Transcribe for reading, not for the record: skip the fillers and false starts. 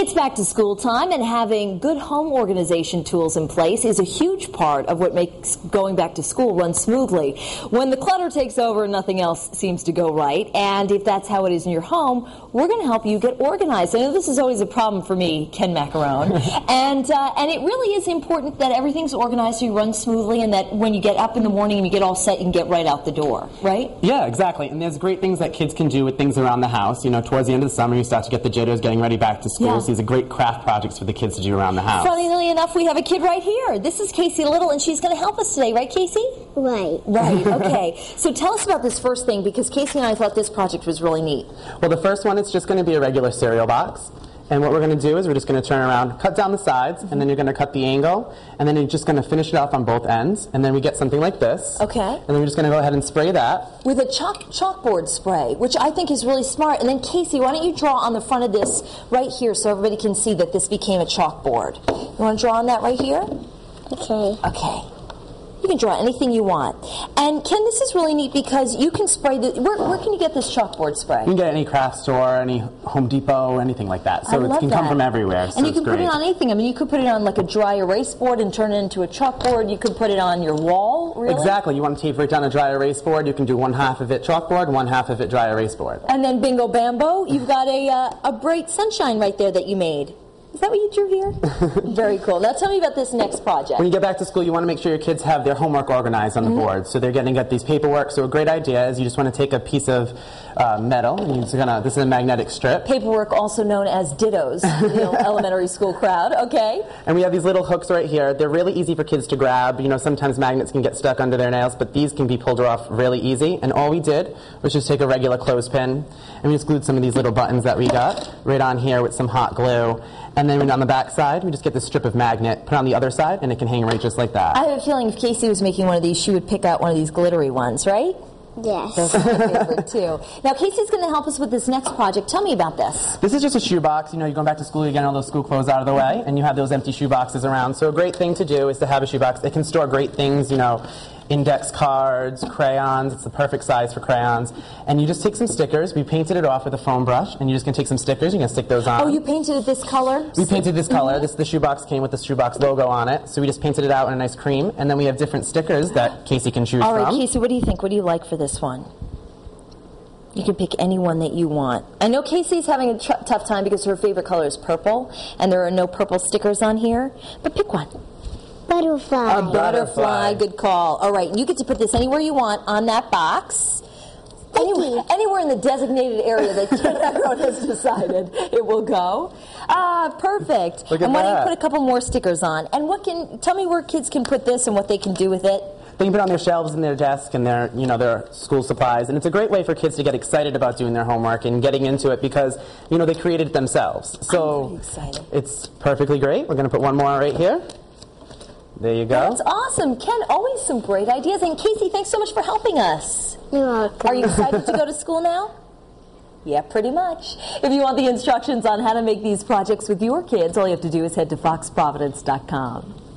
It's back to school time, and having good home organization tools in place is a huge part of what makes going back to school run smoothly. When the clutter takes over and nothing else seems to go right, and if that's how it is in your home, we're going to help you get organized. I know this is always a problem for me, Ken Maccarone, and it really is important that everything's organized so you run smoothly, and that when you get up in the morning and you get all set, you can get right out the door, right? Yeah, exactly. And there's great things that kids can do with things around the house. You know, towards the end of the summer, you start to get the jitters getting ready back to school. Yeah. So these are great craft projects for the kids to do around the house. Funnily enough, we have a kid right here. This is Casey Little, and she's going to help us today, right, Casey? Right. Right, okay. So tell us about this first thing, because Casey and I thought this project was really neat. Well, the first one is just going to be a regular cereal box. And what we're going to do is we're just going to turn around, cut down the sides, and then you're going to cut the angle, and then you're just going to finish it off on both ends, and then we get something like this. Okay. And then we're just going to go ahead and spray that. With a chalkboard spray, which I think is really smart. And then, Casey, why don't you draw on the front of this right here so everybody can see that this became a chalkboard. You want to draw on that right here? Okay. Okay. You can draw anything you want. And Ken, this is really neat because you can spray the. Where can you get this chalkboard spray? You can get it at any craft store, any Home Depot, anything like that. So it can come from everywhere. So and you can it's put great. it on anything. I mean, you could put it on like a dry erase board and turn it into a chalkboard. You could put it on your wall, really. Exactly. You want to tape right down a dry erase board. You can do one half of it chalkboard, one half of it dry erase board. And then bingo bambo, you've got a bright sunshine right there that you made. Is that what you drew here? Very cool. Now tell me about this next project. When you get back to school, you want to make sure your kids have their homework organized on the board. So they're getting these paperwork. So a great idea is you just want to take a piece of metal, and this is a magnetic strip. Paperwork, also known as dittos, elementary school crowd. Okay. And we have these little hooks right here. They're really easy for kids to grab. You know, sometimes magnets can get stuck under their nails, but these can be pulled off really easy. And all we did was just take a regular clothespin, and we just glued some of these little buttons that we got right on here with some hot glue. And then on the back side, we just get this strip of magnet, put it on the other side, and it can hang right just like that. I have a feeling if Casey was making one of these, she would pick out one of these glittery ones, right? Yes. Those are my favorite, too. Now, Casey's going to help us with this next project. Tell me about this. This is just a shoebox. You know, you're going back to school, you're getting all those school clothes out of the way, and you have those empty shoeboxes around. So a great thing to do is to have a shoebox. It can store great things, you know, index cards, crayons. It's the perfect size for crayons. And you just take some stickers. We painted it off with a foam brush, and you're just going to take some stickers. You're going to stick those on. Oh, you painted it this color? We painted this color. The shoebox came with the shoebox logo on it. So we just painted it out in a nice cream. And then we have different stickers that Casey can choose from. All right, Casey, what do you think? What do you like for this one? You can pick any one that you want. I know Casey's having a tough time because her favorite color is purple, and there are no purple stickers on here. But pick one. Butterfly. A butterfly. Good call. All right, you get to put this anywhere you want on that box. Anywhere in the designated area that Ken Maccarone has decided it will go. Ah, perfect. Look at and why don't that. you put a couple more stickers on? And tell me where kids can put this and what they can do with it. They can put it on their shelves in their desk and their school supplies. And it's a great way for kids to get excited about doing their homework and getting into it because, they created it themselves. So I'm very excited. It's perfectly great. We're going to put one more right here. There you go. That's awesome. Ken, always some great ideas. And Casey, thanks so much for helping us. You're welcome. Are you excited to go to school now? Yeah, pretty much. If you want the instructions on how to make these projects with your kids, all you have to do is head to foxprovidence.com.